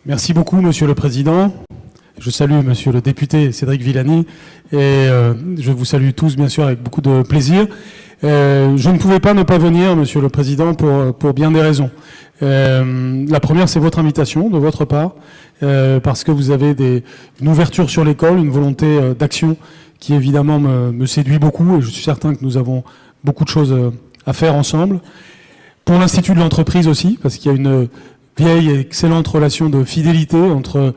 Merci beaucoup, Monsieur le Président. Je salue Monsieur le député Cédric Villani et je vous salue tous, bien sûr, avec beaucoup de plaisir. Je ne pouvais pas ne pas venir, Monsieur le Président, pour bien des raisons. La première, c'est votre invitation de votre part, parce que vous avez une ouverture sur l'école, une volonté d'action qui, évidemment, me séduit beaucoup, et je suis certain que nous avons beaucoup de choses à faire ensemble. Pour l'Institut de l'entreprise aussi, parce qu'il y a une vieille et excellente relation de fidélité entre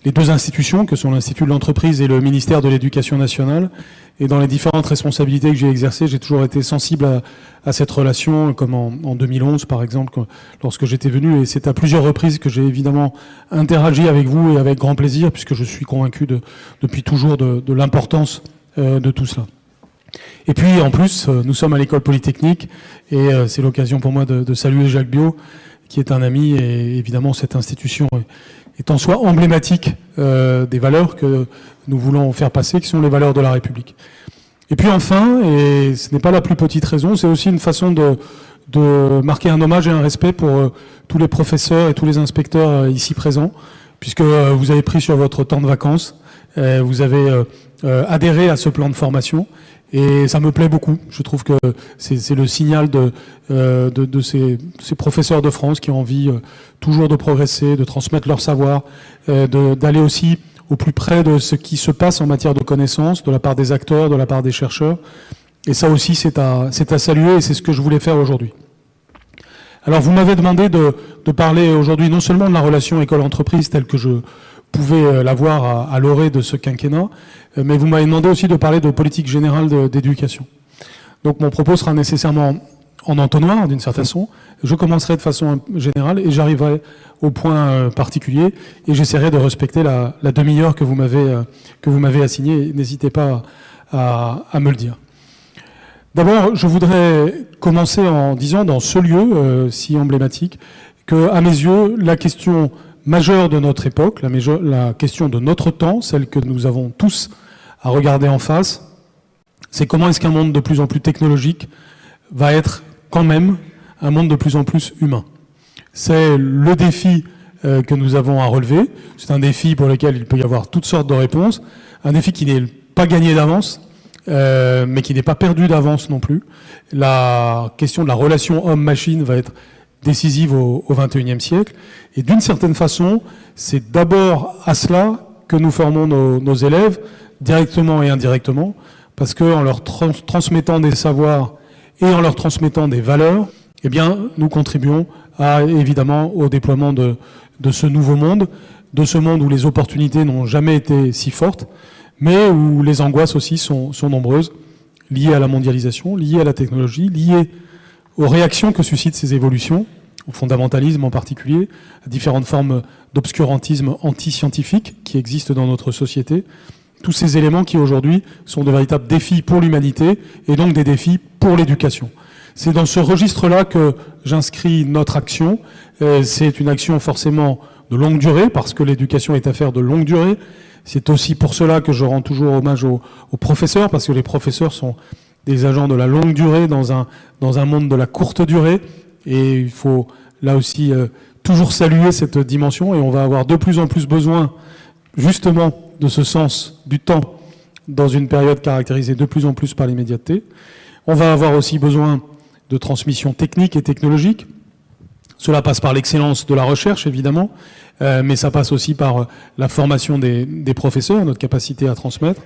les deux institutions, que sont l'Institut de l'entreprise et le ministère de l'Éducation nationale. Et dans les différentes responsabilités que j'ai exercées, j'ai toujours été sensible à cette relation, comme en 2011, par exemple, lorsque j'étais venu. Et c'est à plusieurs reprises que j'ai évidemment interagi avec vous, et avec grand plaisir, puisque je suis convaincu depuis toujours de l'importance de tout cela. Et puis, en plus, nous sommes à l'école polytechnique, et c'est l'occasion pour moi de saluer Jacques Biot, qui est un ami, et évidemment, cette institution est en soi emblématique des valeurs que nous voulons faire passer, qui sont les valeurs de la République. Et puis enfin, et ce n'est pas la plus petite raison, c'est aussi une façon de marquer un hommage et un respect pour tous les professeurs et tous les inspecteurs ici présents, puisque vous avez pris sur votre temps de vacances, vous avez adhéré à ce plan de formation, et ça me plaît beaucoup. Je trouve que c'est le signal de ces professeurs de France qui ont envie toujours de progresser, de transmettre leur savoir, d'aller aussi au plus près de ce qui se passe en matière de connaissances, de la part des acteurs, de la part des chercheurs. Et ça aussi, c'est à saluer, et c'est ce que je voulais faire aujourd'hui. Alors, vous m'avez demandé de parler aujourd'hui non seulement de la relation école-entreprise telle que je pouvais l'avoir à l'orée de ce quinquennat, mais vous m'avez demandé aussi de parler de politique générale d'éducation. Donc mon propos sera nécessairement en entonnoir, d'une certaine façon. Je commencerai de façon générale et j'arriverai au point particulier, et j'essaierai de respecter la demi-heure que vous m'avez assignée. N'hésitez pas à me le dire. D'abord, je voudrais commencer en disant, dans ce lieu si emblématique, que, à mes yeux, la question majeure de notre époque, la question de notre temps, celle que nous avons tous à regarder en face, c'est comment est-ce qu'un monde de plus en plus technologique va être quand même un monde de plus en plus humain. C'est le défi que nous avons à relever. C'est un défi pour lequel il peut y avoir toutes sortes de réponses. Un défi qui n'est pas gagné d'avance, mais qui n'est pas perdu d'avance non plus. La question de la relation homme-machine va être décisive au XXIe siècle. Et d'une certaine façon, c'est d'abord à cela que nous formons nos élèves, directement et indirectement, parce qu'en leur transmettant des savoirs et en leur transmettant des valeurs, eh bien, nous contribuons évidemment au déploiement de ce nouveau monde, de ce monde où les opportunités n'ont jamais été si fortes, mais où les angoisses aussi sont nombreuses, liées à la mondialisation, liées à la technologie, liées aux réactions que suscitent ces évolutions, au fondamentalisme en particulier, à différentes formes d'obscurantisme anti-scientifique qui existent dans notre société. Tous ces éléments qui aujourd'hui sont de véritables défis pour l'humanité et donc des défis pour l'éducation. C'est dans ce registre-là que j'inscris notre action. C'est une action forcément de longue durée, parce que l'éducation est affaire de longue durée. C'est aussi pour cela que je rends toujours hommage aux professeurs, parce que les professeurs sont des agents de la longue durée dans un monde de la courte durée. Et il faut là aussi toujours saluer cette dimension, et on va avoir de plus en plus besoin justement de ce sens du temps dans une période caractérisée de plus en plus par l'immédiateté. On va avoir aussi besoin de transmission technique et technologique. Cela passe par l'excellence de la recherche, évidemment, mais ça passe aussi par la formation des professeurs, notre capacité à transmettre.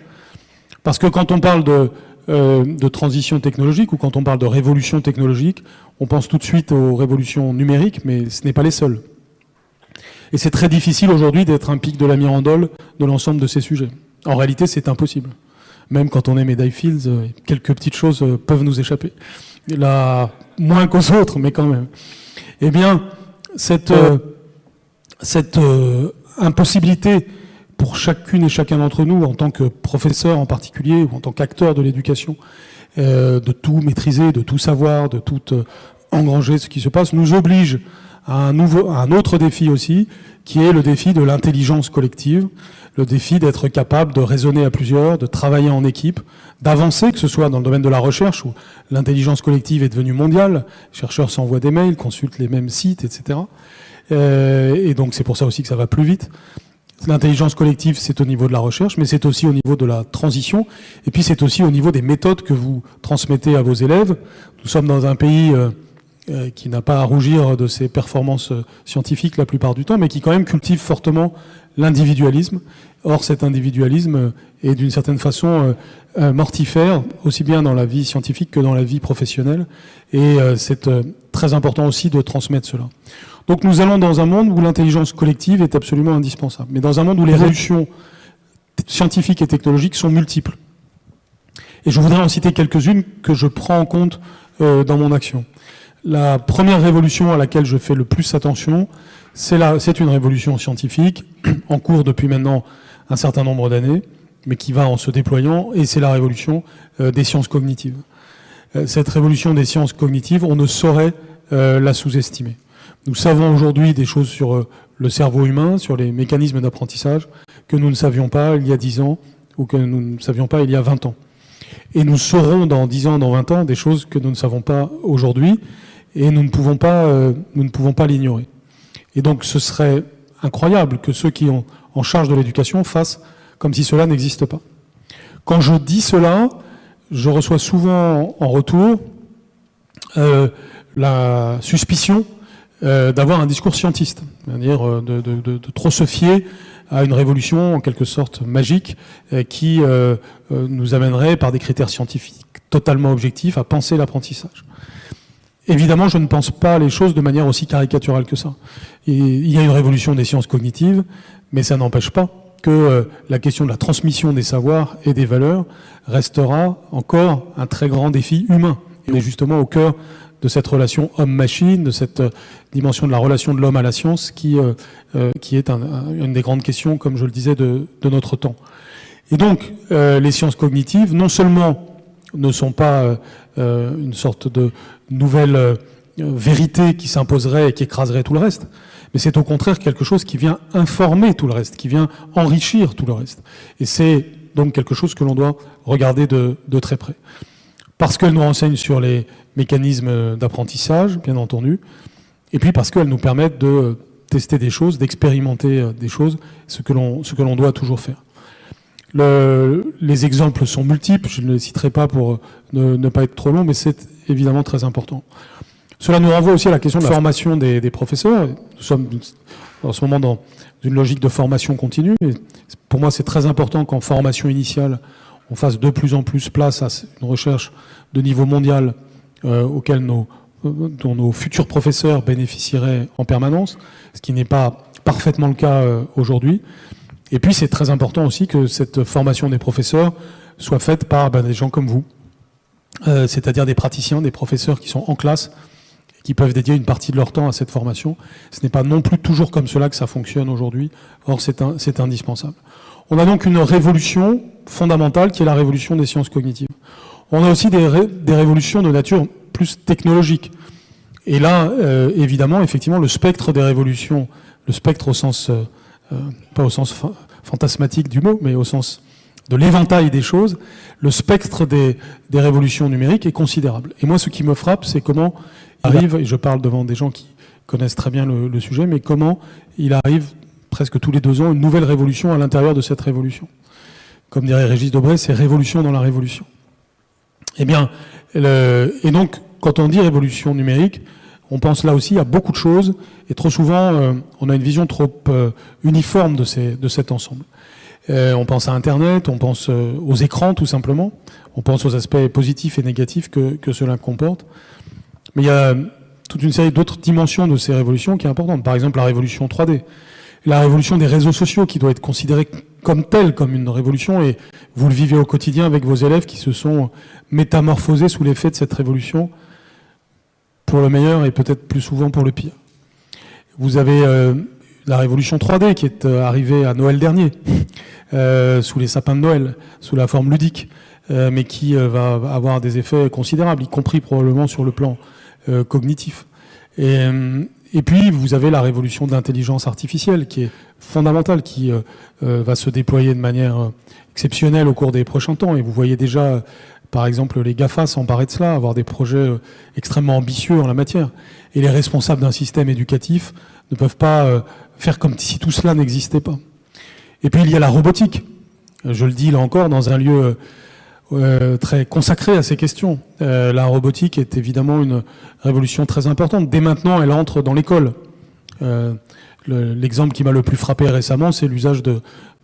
Parce que quand on parle de transition technologique, ou quand on parle de révolution technologique, on pense tout de suite aux révolutions numériques, mais ce n'est pas les seules. Et c'est très difficile aujourd'hui d'être un pic de la mirandole de l'ensemble de ces sujets. En réalité, c'est impossible. Même quand on est médaille Fields, quelques petites choses peuvent nous échapper. Là, moins qu'aux autres, mais quand même. Eh bien, cette impossibilité pour chacune et chacun d'entre nous, en tant que professeur en particulier, ou en tant qu'acteur de l'éducation, de tout maîtriser, de tout savoir, de tout engranger ce qui se passe, nous oblige à un autre défi aussi, qui est le défi de l'intelligence collective, le défi d'être capable de raisonner à plusieurs, de travailler en équipe, d'avancer, que ce soit dans le domaine de la recherche, où l'intelligence collective est devenue mondiale, les chercheurs s'envoient des mails, consultent les mêmes sites, etc. Et donc c'est pour ça aussi que ça va plus vite. L'intelligence collective, c'est au niveau de la recherche, mais c'est aussi au niveau de la transition, et puis c'est aussi au niveau des méthodes que vous transmettez à vos élèves. Nous sommes dans un pays qui n'a pas à rougir de ses performances scientifiques la plupart du temps, mais qui quand même cultive fortement l'individualisme. Or, cet individualisme est d'une certaine façon mortifère, aussi bien dans la vie scientifique que dans la vie professionnelle, et c'est très important aussi de transmettre cela. Donc nous allons dans un monde où l'intelligence collective est absolument indispensable, mais dans un monde où les révolutions scientifiques et technologiques sont multiples. Et je voudrais en citer quelques-unes que je prends en compte dans mon action. La première révolution à laquelle je fais le plus attention, c'est une révolution scientifique, en cours depuis maintenant un certain nombre d'années, mais qui va en se déployant, et c'est la révolution des sciences cognitives. Cette révolution des sciences cognitives, on ne saurait la sous-estimer. Nous savons aujourd'hui des choses sur le cerveau humain, sur les mécanismes d'apprentissage, que nous ne savions pas il y a 10 ans, ou que nous ne savions pas il y a 20 ans. Et nous saurons dans 10 ans, dans 20 ans, des choses que nous ne savons pas aujourd'hui, et nous ne pouvons pas l'ignorer. Et donc ce serait incroyable que ceux qui ont en charge de l'éducation fassent comme si cela n'existe pas. Quand je dis cela, je reçois souvent en retour la suspicion d'avoir un discours scientiste, c'est-à-dire de trop se fier à une révolution en quelque sorte magique qui nous amènerait par des critères scientifiques totalement objectifs à penser l'apprentissage. Évidemment, je ne pense pas les choses de manière aussi caricaturale que ça. Il y a une révolution des sciences cognitives, mais ça n'empêche pas que la question de la transmission des savoirs et des valeurs restera encore un très grand défi humain. Et on est justement au cœur de cette relation homme-machine, de cette dimension de la relation de l'homme à la science qui est une des grandes questions, comme je le disais, de notre temps. Et donc, les sciences cognitives, non seulement ne sont pas une sorte de nouvelle vérité qui s'imposerait et qui écraserait tout le reste, mais c'est au contraire quelque chose qui vient informer tout le reste, qui vient enrichir tout le reste. Et c'est donc quelque chose que l'on doit regarder de très près. Parce qu'elle nous renseigne sur les mécanismes d'apprentissage, bien entendu, et puis parce qu'elle nous permettent de tester des choses, d'expérimenter des choses, ce que l'on doit toujours faire. Les exemples sont multiples, je ne les citerai pas pour ne pas être trop long, mais c'est évidemment très important. Cela nous renvoie aussi à la question de la formation des professeurs. Nous sommes en ce moment dans une logique de formation continue, et pour moi c'est très important qu'en formation initiale, on fasse de plus en plus place à une recherche de niveau mondial auquel dont nos futurs professeurs bénéficieraient en permanence, ce qui n'est pas parfaitement le cas aujourd'hui. Et puis c'est très important aussi que cette formation des professeurs soit faite par des gens comme vous, c'est-à-dire des praticiens, des professeurs qui sont en classe, et qui peuvent dédier une partie de leur temps à cette formation. Ce n'est pas non plus toujours comme cela que ça fonctionne aujourd'hui, or c'est indispensable. On a donc une révolution fondamentale qui est la révolution des sciences cognitives. On a aussi des révolutions de nature plus technologique. Et là, évidemment, effectivement, le spectre des révolutions, le spectre au sens, pas au sens fantasmatique du mot, mais au sens de l'éventail des choses, le spectre des révolutions numériques est considérable. Et moi, ce qui me frappe, c'est comment il arrive, et je parle devant des gens qui connaissent très bien le sujet, mais comment il arrive presque tous les 2 ans une nouvelle révolution à l'intérieur de cette révolution. Comme dirait Régis Debray, c'est révolution dans la révolution. Eh bien, et donc, quand on dit révolution numérique, on pense là aussi à beaucoup de choses, et trop souvent, on a une vision trop uniforme de cet ensemble. On pense à Internet, on pense aux écrans tout simplement, on pense aux aspects positifs et négatifs que cela comporte. Mais il y a toute une série d'autres dimensions de ces révolutions qui est importante. Par exemple, la révolution 3D, la révolution des réseaux sociaux qui doit être considérée comme telle, comme une révolution, et vous le vivez au quotidien avec vos élèves qui se sont métamorphosés sous l'effet de cette révolution, pour le meilleur et peut-être plus souvent pour le pire. Vous avez la révolution 3D qui est arrivée à Noël dernier, sous les sapins de Noël, sous la forme ludique, mais qui va avoir des effets considérables, y compris probablement sur le plan cognitif. Et Et puis, vous avez la révolution de l'intelligence artificielle qui est fondamentale, qui va se déployer de manière exceptionnelle au cours des prochains temps. Et vous voyez déjà, par exemple, les GAFA s'emparer de cela, avoir des projets extrêmement ambitieux en la matière. Et les responsables d'un système éducatif ne peuvent pas faire comme si tout cela n'existait pas. Et puis, il y a la robotique. Je le dis là encore, dans un lieu très consacré à ces questions. La robotique est évidemment une révolution très importante. Dès maintenant, elle entre dans l'école. L'exemple qui m'a le plus frappé récemment, c'est l'usage de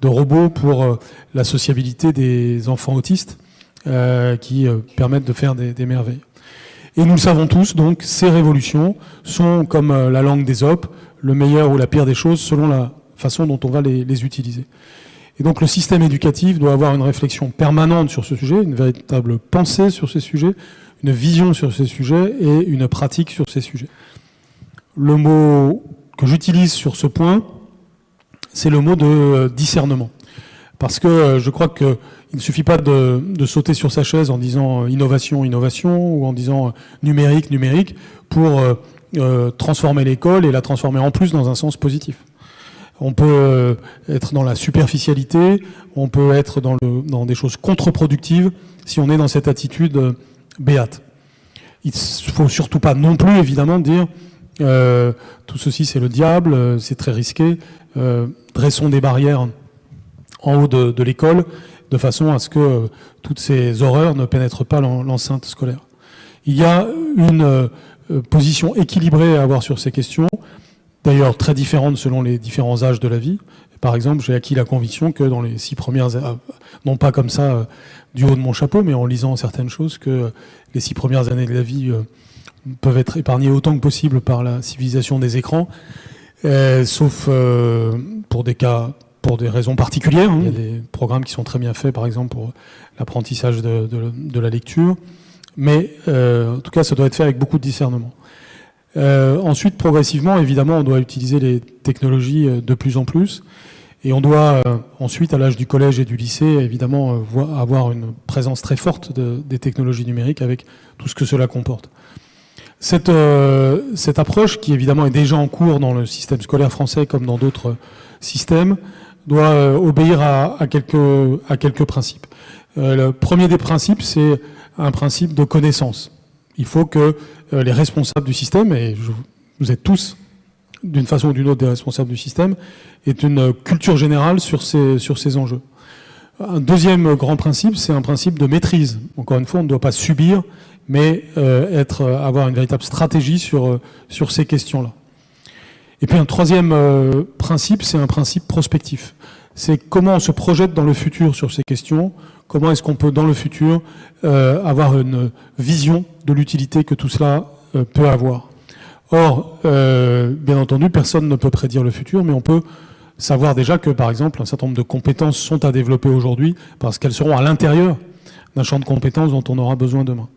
robots pour la sociabilité des enfants autistes qui permettent de faire des merveilles. Et nous le savons tous, donc, ces révolutions sont, comme la langue d'Ésope, le meilleur ou la pire des choses selon la façon dont on va les utiliser. Et donc le système éducatif doit avoir une réflexion permanente sur ce sujet, une véritable pensée sur ces sujets, une vision sur ces sujets et une pratique sur ces sujets. Le mot que j'utilise sur ce point, c'est le mot de discernement. Parce que je crois qu'il ne suffit pas de sauter sur sa chaise en disant innovation, innovation, ou en disant numérique, numérique, pour transformer l'école et la transformer en plus dans un sens positif. On peut être dans la superficialité, on peut être dans des choses contre-productives si on est dans cette attitude béate. Il ne faut surtout pas non plus, évidemment, dire tout ceci c'est le diable, c'est très risqué, dressons des barrières en haut de l'école de façon à ce que toutes ces horreurs ne pénètrent pas l'enceinte scolaire. Il y a une position équilibrée à avoir sur ces questions, d'ailleurs très différente selon les différents âges de la vie. Par exemple, j'ai acquis la conviction que dans les 6 premières années, non pas comme ça du haut de mon chapeau, mais en lisant certaines choses, que les 6 premières années de la vie peuvent être épargnées autant que possible par la civilisation des écrans, sauf pour des raisons particulières. Il y a des programmes qui sont très bien faits, par exemple pour l'apprentissage de la lecture, mais en tout cas, ça doit être fait avec beaucoup de discernement. Ensuite, progressivement, évidemment, on doit utiliser les technologies de plus en plus. Et on doit ensuite, à l'âge du collège et du lycée, évidemment, avoir une présence très forte des technologies numériques avec tout ce que cela comporte. Cette approche, qui évidemment est déjà en cours dans le système scolaire français comme dans d'autres systèmes, doit obéir à quelques principes. Le premier des principes, c'est un principe de connaissance. Il faut que les responsables du système, et vous êtes tous, d'une façon ou d'une autre, des responsables du système, aient une culture générale sur ces enjeux. Un deuxième grand principe, c'est un principe de maîtrise. Encore une fois, on ne doit pas subir, mais avoir une véritable stratégie sur ces questions-là. Et puis un troisième principe, c'est un principe prospectif. C'est comment on se projette dans le futur sur ces questions, comment est-ce qu'on peut, dans le futur, avoir une vision de l'utilité que tout cela peut avoir. Or, bien entendu, personne ne peut prédire le futur, mais on peut savoir déjà que, par exemple, un certain nombre de compétences sont à développer aujourd'hui parce qu'elles seront à l'intérieur d'un champ de compétences dont on aura besoin demain.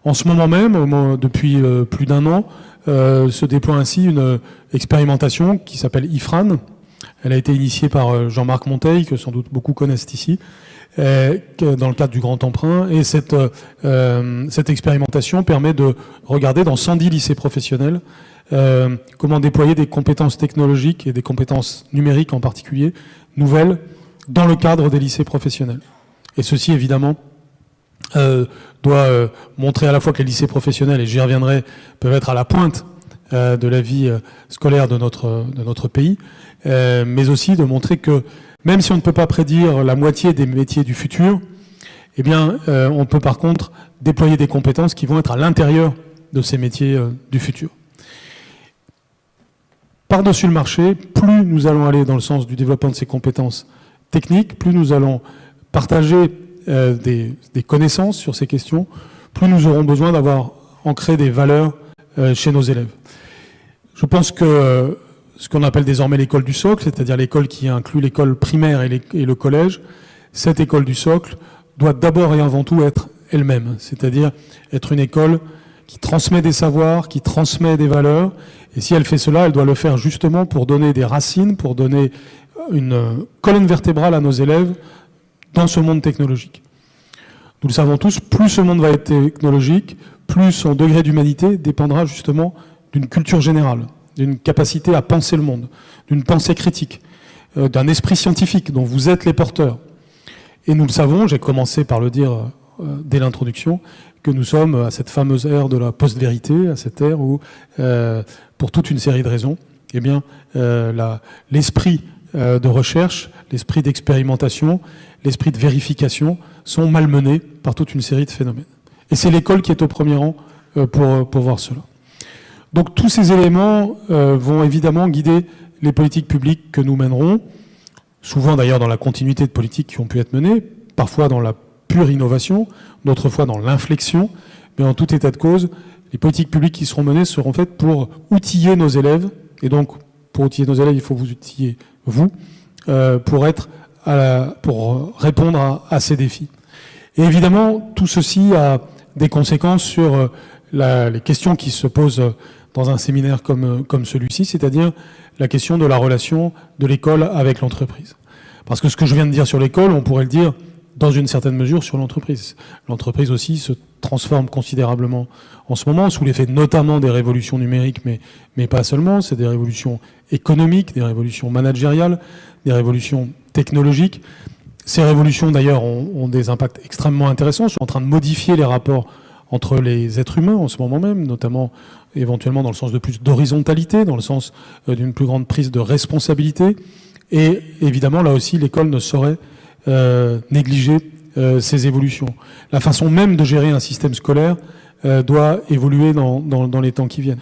En ce moment même, depuis plus d'1 an, se déploie ainsi une expérimentation qui s'appelle IFRAN. Elle a été initiée par Jean-Marc Monteil, que sans doute beaucoup connaissent ici, dans le cadre du Grand Emprunt. Et cette expérimentation permet de regarder dans 110 lycées professionnels comment déployer des compétences technologiques et des compétences numériques en particulier, nouvelles, dans le cadre des lycées professionnels. Et ceci, évidemment, doit montrer à la fois que les lycées professionnels, et j'y reviendrai, peuvent être à la pointe de la vie scolaire de notre pays, mais aussi de montrer que même si on ne peut pas prédire la moitié des métiers du futur, eh bien, on peut par contre déployer des compétences qui vont être à l'intérieur de ces métiers du futur. Par-dessus le marché, plus nous allons aller dans le sens du développement de ces compétences techniques, plus nous allons partager des connaissances sur ces questions, plus nous aurons besoin d'avoir ancré des valeurs chez nos élèves. Je pense que ce qu'on appelle désormais l'école du socle, c'est-à-dire l'école qui inclut l'école primaire et le collège, cette école du socle doit d'abord et avant tout être elle-même, c'est-à-dire être une école qui transmet des savoirs, qui transmet des valeurs, et si elle fait cela, elle doit le faire justement pour donner des racines, pour donner une colonne vertébrale à nos élèves dans ce monde technologique. Nous le savons tous, plus ce monde va être technologique, plus son degré d'humanité dépendra justement d'une culture générale. d'une capacité à penser le monde, d'une pensée critique, d'un esprit scientifique dont vous êtes les porteurs. Et nous le savons, j'ai commencé par le dire dès l'introduction, que nous sommes à cette fameuse ère de la post-vérité, à cette ère où, pour toute une série de raisons, eh bien, l'esprit de recherche, l'esprit d'expérimentation, l'esprit de vérification sont malmenés par toute une série de phénomènes. Et c'est l'école qui est au premier rang pour voir cela. Donc tous ces éléments vont évidemment guider les politiques publiques que nous mènerons, souvent d'ailleurs dans la continuité de politiques qui ont pu être menées, parfois dans la pure innovation, d'autres fois dans l'inflexion, mais en tout état de cause, les politiques publiques qui seront menées seront faites pour outiller nos élèves, et donc pour outiller nos élèves, il faut vous outiller, vous, pour répondre à ces défis. Et évidemment, tout ceci a des conséquences sur les questions qui se posent dans un séminaire comme celui-ci, c'est-à-dire la question de la relation de l'école avec l'entreprise. Parce que ce que je viens de dire sur l'école, on pourrait le dire dans une certaine mesure sur l'entreprise. L'entreprise aussi se transforme considérablement en ce moment, sous l'effet notamment des révolutions numériques, mais pas seulement. C'est des révolutions économiques, des révolutions managériales, des révolutions technologiques. Ces révolutions, d'ailleurs, ont des impacts extrêmement intéressants. Je suis en train de modifier les rapports entre les êtres humains en ce moment même, notamment éventuellement dans le sens de plus d'horizontalité, dans le sens d'une plus grande prise de responsabilité. Et évidemment, là aussi, l'école ne saurait négliger ces évolutions. La façon même de gérer un système scolaire doit évoluer dans les temps qui viennent,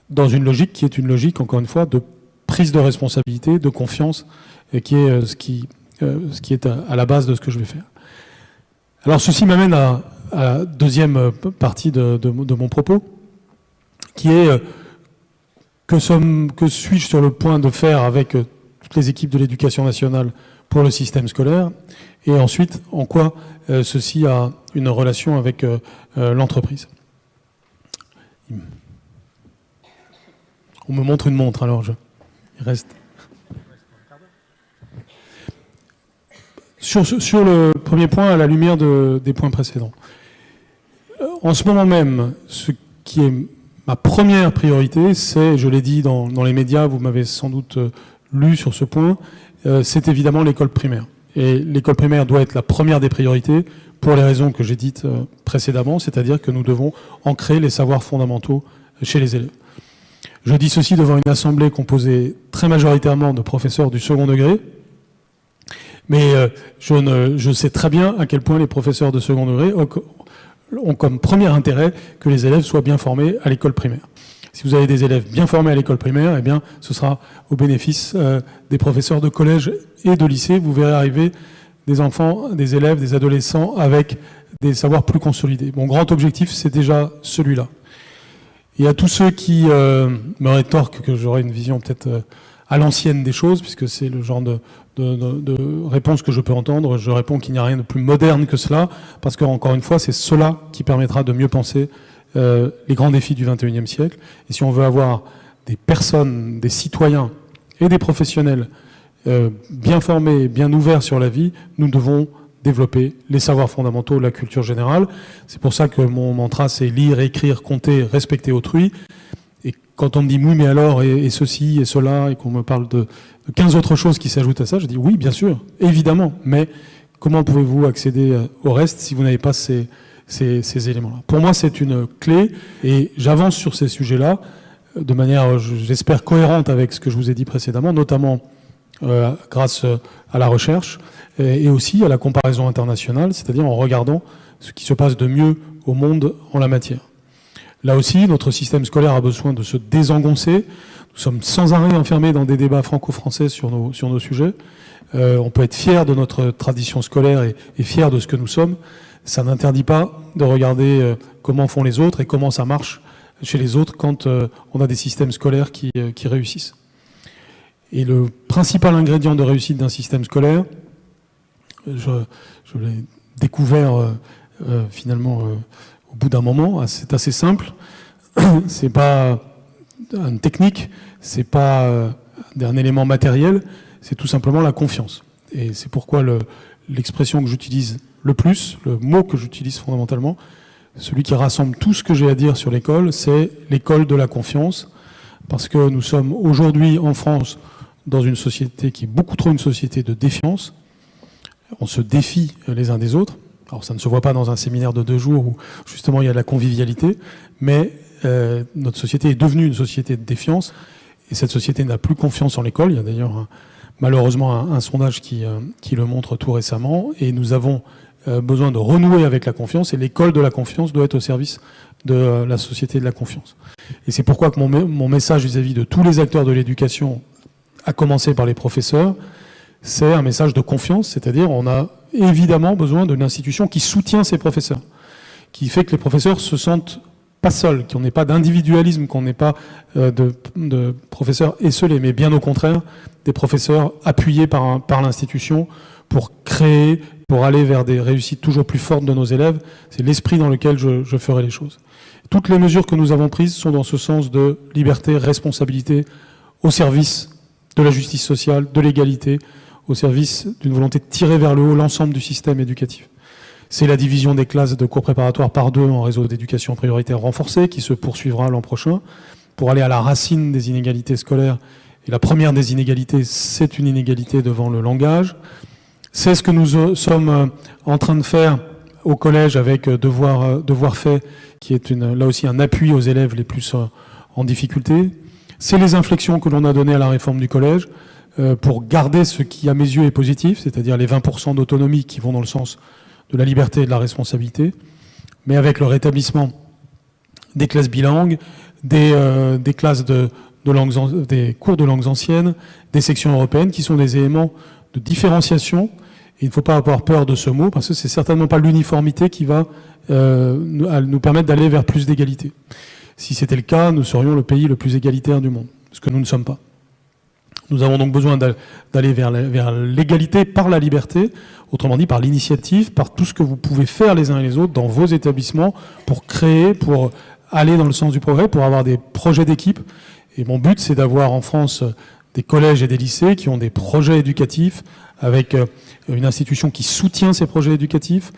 dans une logique qui est une logique, encore une fois, de prise de responsabilité, de confiance, qui est ce qui est à la base de ce que je vais faire. Alors ceci m'amène à la deuxième partie de mon propos, qui est que suis-je sur le point de faire avec toutes les équipes de l'éducation nationale pour le système scolaire, et ensuite en quoi ceci a une relation avec l'entreprise. On me montre une montre, alors il reste... Sur le premier point, à la lumière des points précédents. En ce moment même, ce qui est ma première priorité, c'est, je l'ai dit dans les médias, vous m'avez sans doute lu sur ce point, c'est évidemment l'école primaire. Et l'école primaire doit être la première des priorités pour les raisons que j'ai dites précédemment, c'est-à-dire que nous devons ancrer les savoirs fondamentaux chez les élèves. Je dis ceci devant une assemblée composée très majoritairement de professeurs du second degré, mais je sais très bien à quel point les professeurs de second degré ont comme premier intérêt que les élèves soient bien formés à l'école primaire. Si vous avez des élèves bien formés à l'école primaire, eh bien, ce sera au bénéfice des professeurs de collège et de lycée. Vous verrez arriver des enfants, des élèves, des adolescents avec des savoirs plus consolidés. Mon grand objectif, c'est déjà celui-là. Et à tous ceux qui me rétorquent que j'aurai une vision peut-être à l'ancienne des choses, puisque c'est le genre de réponse que je peux entendre, je réponds qu'il n'y a rien de plus moderne que cela, parce qu'encore une fois, c'est cela qui permettra de mieux penser les grands défis du XXIe siècle. Et si on veut avoir des personnes, des citoyens et des professionnels bien formés, bien ouverts sur la vie, nous devons développer les savoirs fondamentaux, la culture générale. C'est pour ça que mon mantra, c'est lire, écrire, compter, respecter autrui. Et quand on me dit oui, mais alors, et ceci, et cela, et qu'on me parle de 15 autres choses qui s'ajoutent à ça, je dis oui, bien sûr, évidemment, mais comment pouvez-vous accéder au reste si vous n'avez pas ces éléments-là? Pour moi, c'est une clé, et j'avance sur ces sujets-là de manière, j'espère, cohérente avec ce que je vous ai dit précédemment, notamment grâce à la recherche, et aussi à la comparaison internationale, c'est-à-dire en regardant ce qui se passe de mieux au monde en la matière. Là aussi, notre système scolaire a besoin de se désengoncer. Nous sommes sans arrêt enfermés dans des débats franco-français sur nos sujets. On peut être fier de notre tradition scolaire et fier de ce que nous sommes. Ça n'interdit pas de regarder comment font les autres et comment ça marche chez les autres quand on a des systèmes scolaires qui réussissent. Et le principal ingrédient de réussite d'un système scolaire, je l'ai découvert finalement au bout d'un moment, c'est assez simple. C'est pas une technique, c'est pas un élément matériel, c'est tout simplement la confiance. Et c'est pourquoi l'expression que j'utilise le plus, le mot que j'utilise fondamentalement, celui qui rassemble tout ce que j'ai à dire sur l'école, c'est l'école de la confiance, parce que nous sommes aujourd'hui en France dans une société qui est beaucoup trop une société de défiance. On se défie les uns des autres. Alors ça ne se voit pas dans un séminaire de 2 jours où justement il y a de la convivialité, mais notre société est devenue une société de défiance, et cette société n'a plus confiance en l'école. Il y a d'ailleurs malheureusement un sondage qui le montre tout récemment, et nous avons besoin de renouer avec la confiance, et l'école de la confiance doit être au service de la société de la confiance. Et c'est pourquoi que mon message vis-à-vis de tous les acteurs de l'éducation, à commencer par les professeurs, c'est un message de confiance, c'est-à-dire on a évidemment besoin d'une institution qui soutient ses professeurs, qui fait que les professeurs se sentent pas seuls, qu'on n'ait pas d'individualisme, qu'on n'ait pas de professeurs esselés, mais bien au contraire, des professeurs appuyés par l'institution pour créer, pour aller vers des réussites toujours plus fortes de nos élèves. C'est l'esprit dans lequel je ferai les choses. Toutes les mesures que nous avons prises sont dans ce sens de liberté, responsabilité, au service de la justice sociale, de l'égalité, au service d'une volonté de tirer vers le haut l'ensemble du système éducatif. C'est la division des classes de cours préparatoires par 2 en réseau d'éducation prioritaire renforcé qui se poursuivra l'an prochain pour aller à la racine des inégalités scolaires. Et la première des inégalités, c'est une inégalité devant le langage. C'est ce que nous sommes en train de faire au collège avec Devoir fait, qui est là aussi un appui aux élèves les plus en difficulté. C'est les inflexions que l'on a données à la réforme du collège pour garder ce qui, à mes yeux, est positif, c'est-à-dire les 20% d'autonomie qui vont dans le sens de la liberté et de la responsabilité, mais avec le rétablissement des classes bilingues, des classes des cours de langues anciennes, des sections européennes, qui sont des éléments de différenciation. Et il ne faut pas avoir peur de ce mot, parce que c'est certainement pas l'uniformité qui va nous permettre d'aller vers plus d'égalité. Si c'était le cas, nous serions le pays le plus égalitaire du monde, ce que nous ne sommes pas. Nous avons donc besoin d'aller vers l'égalité par la liberté, autrement dit par l'initiative, par tout ce que vous pouvez faire les uns et les autres dans vos établissements pour créer, pour aller dans le sens du progrès, pour avoir des projets d'équipe. Et mon but, c'est d'avoir en France des collèges et des lycées qui ont des projets éducatifs avec une institution qui soutient ces projets éducatifs,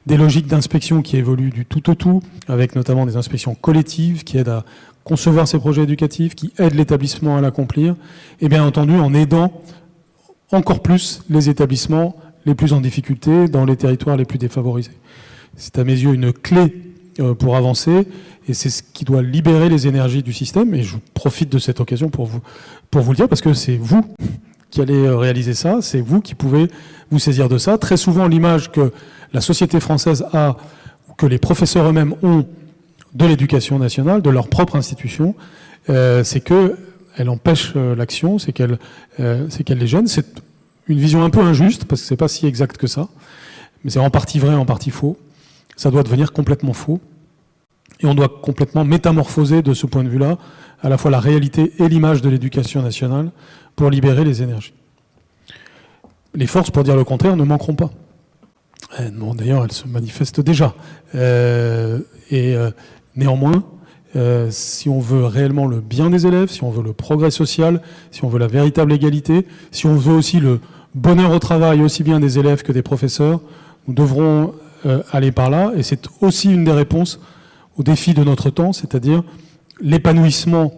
des logiques d'inspection qui évoluent du tout au tout, avec notamment des inspections collectives qui aident à concevoir ces projets éducatifs, qui aident l'établissement à l'accomplir, et bien entendu en aidant encore plus les établissements les plus en difficulté dans les territoires les plus défavorisés. C'est à mes yeux une clé pour avancer, et c'est ce qui doit libérer les énergies du système, et je profite de cette occasion pour vous le dire, parce que c'est vous qui allez réaliser ça, c'est vous qui pouvez vous saisir de ça. Très souvent, l'image que la société française a, ou que les professeurs eux-mêmes ont de l'éducation nationale, de leur propre institution, c'est qu'elle empêche l'action, c'est qu'elle les gêne. C'est une vision un peu injuste, parce que c'est pas si exact que ça, mais c'est en partie vrai, en partie faux. Ça doit devenir complètement faux. Et on doit complètement métamorphoser de ce point de vue-là, à la fois la réalité et l'image de l'éducation nationale, pour libérer les énergies. Les forces, pour dire le contraire, ne manqueront pas. Non, d'ailleurs, elles se manifestent déjà. Néanmoins, si on veut réellement le bien des élèves, si on veut le progrès social, si on veut la véritable égalité, si on veut aussi le bonheur au travail, aussi bien des élèves que des professeurs, nous devrons aller par là. Et c'est aussi une des réponses au défi de notre temps, c'est-à-dire l'épanouissement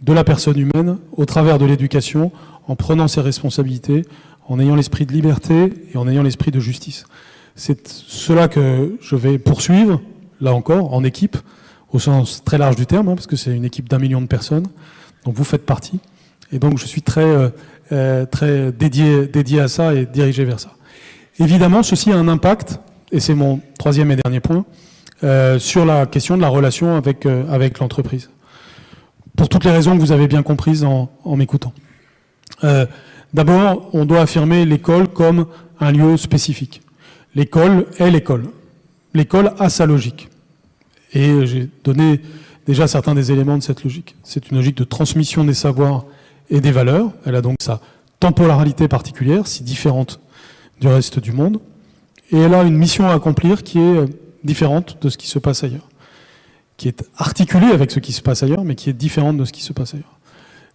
de la personne humaine au travers de l'éducation, en prenant ses responsabilités, en ayant l'esprit de liberté et en ayant l'esprit de justice. C'est cela que je vais poursuivre, là encore, en équipe, au sens très large du terme, parce que c'est une équipe d'1 million de personnes, dont vous faites partie. Et donc je suis très dédié à ça et dirigé vers ça. Évidemment, ceci a un impact, et c'est mon 3e et dernier point, sur la question de la relation avec l'entreprise. Pour toutes les raisons que vous avez bien comprises en m'écoutant. D'abord, on doit affirmer l'école comme un lieu spécifique. L'école est l'école. L'école a sa logique. Et j'ai donné déjà certains des éléments de cette logique. C'est une logique de transmission des savoirs et des valeurs. Elle a donc sa temporalité particulière, si différente du reste du monde. Et elle a une mission à accomplir qui est différente de ce qui se passe ailleurs, qui est articulée avec ce qui se passe ailleurs, mais qui est différente de ce qui se passe ailleurs.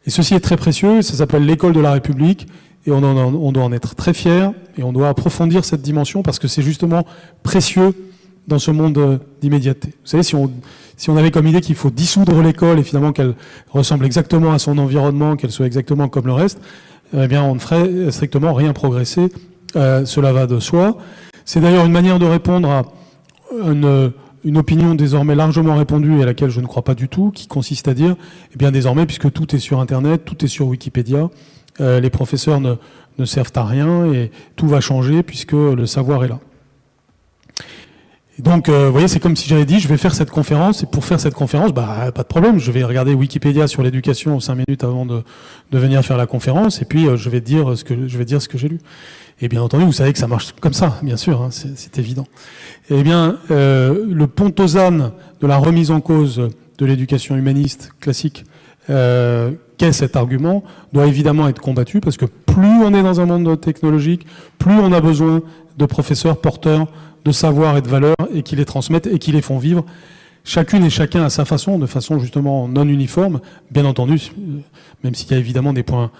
Et ceci est très précieux, ça s'appelle l'école de la République, et on doit en être très fiers, et on doit approfondir cette dimension, parce que c'est justement précieux dans ce monde d'immédiateté. Vous savez, si on avait comme idée qu'il faut dissoudre l'école et finalement qu'elle ressemble exactement à son environnement, qu'elle soit exactement comme le reste, eh bien, on ne ferait strictement rien progresser. Cela va de soi. C'est d'ailleurs une manière de répondre à une opinion désormais largement répandue et à laquelle je ne crois pas du tout, qui consiste à dire, eh bien, désormais, puisque tout est sur Internet, tout est sur Wikipédia, les professeurs ne servent à rien et tout va changer puisque le savoir est là. Et donc, vous voyez, c'est comme si j'avais dit, je vais faire cette conférence, et pour faire cette conférence, pas de problème, je vais regarder Wikipédia sur l'éducation 5 minutes avant de venir faire la conférence, et puis je vais dire ce que j'ai lu. Et bien entendu, vous savez que ça marche comme ça, bien sûr, hein, c'est évident. Eh bien, le pontosane de la remise en cause de l'éducation humaniste classique, qu'est cet argument, doit évidemment être combattu, parce que plus on est dans un monde technologique, plus on a besoin de professeurs porteurs de savoir et de valeurs, et qui les transmettent et qui les font vivre, chacune et chacun à sa façon, de façon justement non uniforme, bien entendu, même s'il y a évidemment des points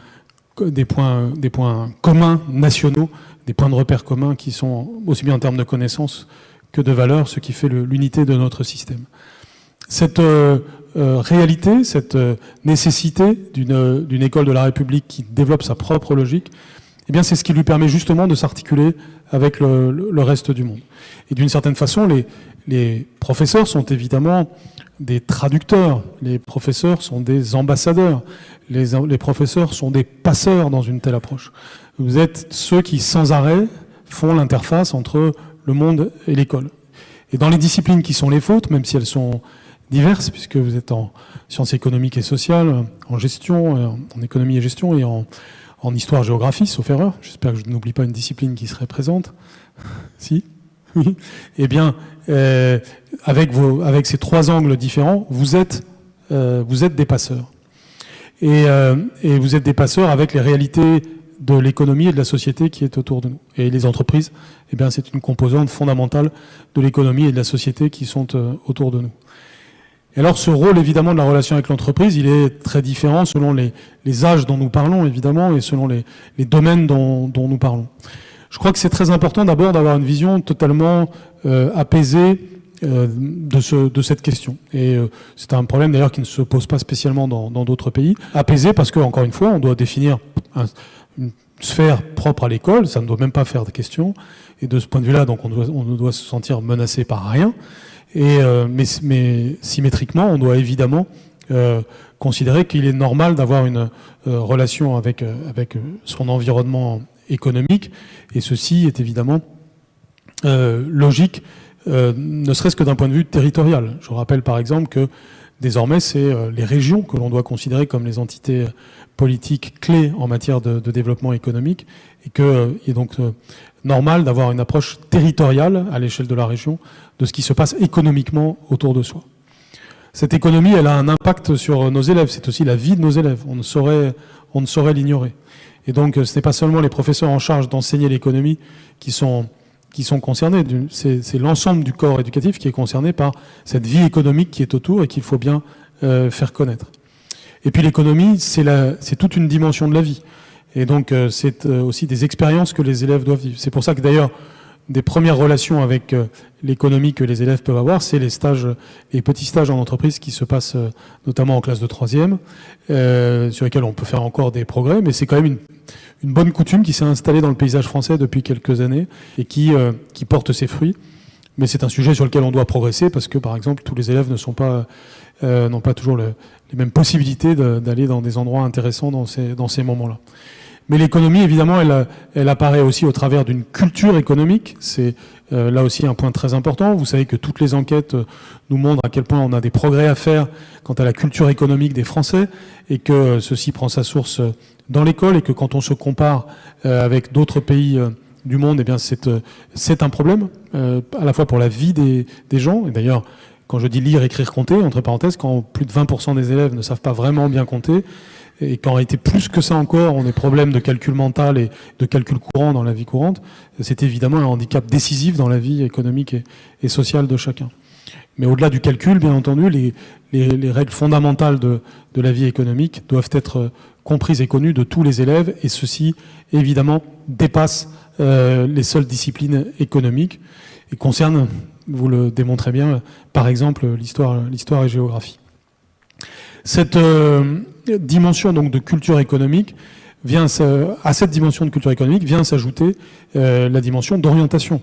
communs nationaux, des points de repère communs qui sont aussi bien en termes de connaissances que de valeurs, ce qui fait l'unité de notre système. Cette réalité, cette nécessité d'une école de la République qui développe sa propre logique, eh bien, c'est ce qui lui permet justement de s'articuler avec le reste du monde. Et d'une certaine façon, les professeurs sont évidemment des traducteurs, les professeurs sont des ambassadeurs, les professeurs sont des passeurs dans une telle approche. Vous êtes ceux qui, sans arrêt, font l'interface entre le monde et l'école. Et dans les disciplines qui sont les vôtres, même si elles sont diverses, puisque vous êtes en sciences économiques et sociales, en gestion, en économie et gestion, et en histoire-géographie, sauf erreur. J'espère que je n'oublie pas une discipline qui serait présente. Si ? Oui. Eh bien, avec ces 3 angles différents, vous êtes des passeurs. Et vous êtes des passeurs avec les réalités de l'économie et de la société qui est autour de nous. Et les entreprises, eh bien, c'est une composante fondamentale de l'économie et de la société qui sont autour de nous. Et alors, ce rôle, évidemment, de la relation avec l'entreprise, il est très différent selon les âges dont nous parlons, évidemment, et selon les domaines dont nous parlons. Je crois que c'est très important, d'abord, d'avoir une vision totalement apaisée de cette question. Et c'est un problème, d'ailleurs, qui ne se pose pas spécialement dans d'autres pays. Apaisée parce que, encore une fois, on doit définir une sphère propre à l'école, ça ne doit même pas faire de question. Et de ce point de vue-là, donc, on ne doit se sentir menacé par rien. Mais symétriquement, on doit évidemment considérer qu'il est normal d'avoir une relation avec son environnement économique, et ceci est évidemment logique, ne serait-ce que d'un point de vue territorial. Je rappelle par exemple que désormais, c'est les régions que l'on doit considérer comme les entités politiques clés en matière de développement économique, et qu'il est donc normal d'avoir une approche territoriale à l'échelle de la région de ce qui se passe économiquement autour de soi. Cette économie, elle a un impact sur nos élèves, c'est aussi la vie de nos élèves, on ne saurait l'ignorer. Et donc, ce n'est pas seulement les professeurs en charge d'enseigner l'économie qui sont concernés, c'est l'ensemble du corps éducatif qui est concerné par cette vie économique qui est autour et qu'il faut bien faire connaître. Et puis l'économie, c'est toute une dimension de la vie. Et donc, c'est aussi des expériences que les élèves doivent vivre. C'est pour ça que d'ailleurs, des premières relations avec l'économie que les élèves peuvent avoir, c'est les petits stages en entreprise qui se passent notamment en classe de 3e, sur lesquels on peut faire encore des progrès, mais c'est quand même une bonne coutume qui s'est installée dans le paysage français depuis quelques années et qui porte ses fruits. Mais c'est un sujet sur lequel on doit progresser parce que, par exemple, tous les élèves n'ont pas toujours les mêmes possibilités d'aller dans des endroits intéressants dans ces moments-là. Mais l'économie, évidemment, elle apparaît aussi au travers d'une culture économique. C'est là aussi un point très important. Vous savez que toutes les enquêtes nous montrent à quel point on a des progrès à faire quant à la culture économique des Français et que ceci prend sa source dans l'école et que quand on se compare avec d'autres pays du monde, eh bien c'est un problème, à la fois pour la vie des gens. Et d'ailleurs, quand je dis lire, écrire, compter, entre parenthèses, quand plus de 20% des élèves ne savent pas vraiment bien compter, et qu'en réalité, plus que ça encore, on a des problèmes de calcul mental et de calcul courant dans la vie courante, c'est évidemment un handicap décisif dans la vie économique et sociale de chacun. Mais au-delà du calcul, bien entendu, les règles fondamentales de la vie économique doivent être comprises et connues de tous les élèves, et ceci, évidemment, dépasse les seules disciplines économiques et concerne vous le démontrez bien, par exemple l'histoire et géographie. Cette dimension donc de culture économique à cette dimension de culture économique vient s'ajouter la dimension d'orientation.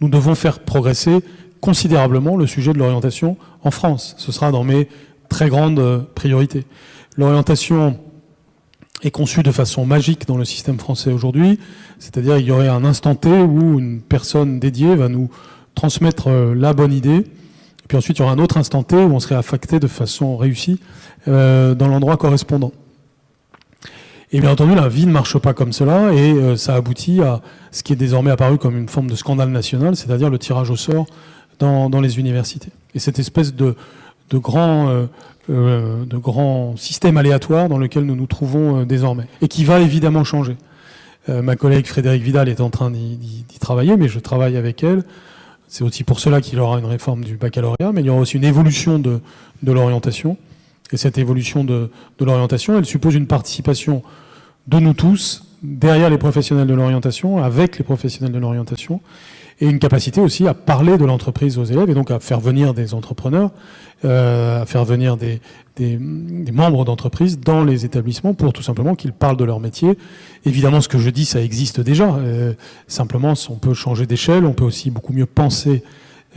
Nous devons faire progresser considérablement le sujet de l'orientation en France. Ce sera dans mes très grandes priorités. L'orientation est conçue de façon magique dans le système français aujourd'hui, c'est-à-dire il y aurait un instant T où une personne dédiée va nous transmettre la bonne idée, et puis ensuite il y aura un autre instant T où on serait affecté de façon réussie dans l'endroit correspondant. Et bien entendu, la vie ne marche pas comme cela, et ça aboutit à ce qui est désormais apparu comme une forme de scandale national, c'est-à-dire le tirage au sort dans les universités. Et cette espèce de grand système aléatoire dans lequel nous nous trouvons désormais, et qui va évidemment changer. Ma collègue Frédérique Vidal est en train d'y travailler, mais je travaille avec elle. C'est aussi pour cela qu'il y aura une réforme du baccalauréat, mais il y aura aussi une évolution de l'orientation. Et cette évolution de l'orientation, elle suppose une participation de nous tous, derrière les professionnels de l'orientation, avec les professionnels de l'orientation, et une capacité aussi à parler de l'entreprise aux élèves, et donc à faire venir des entrepreneurs, à faire venir des membres d'entreprise dans les établissements pour tout simplement qu'ils parlent de leur métier. Évidemment, ce que je dis, ça existe déjà. Simplement, on peut changer d'échelle, on peut aussi beaucoup mieux penser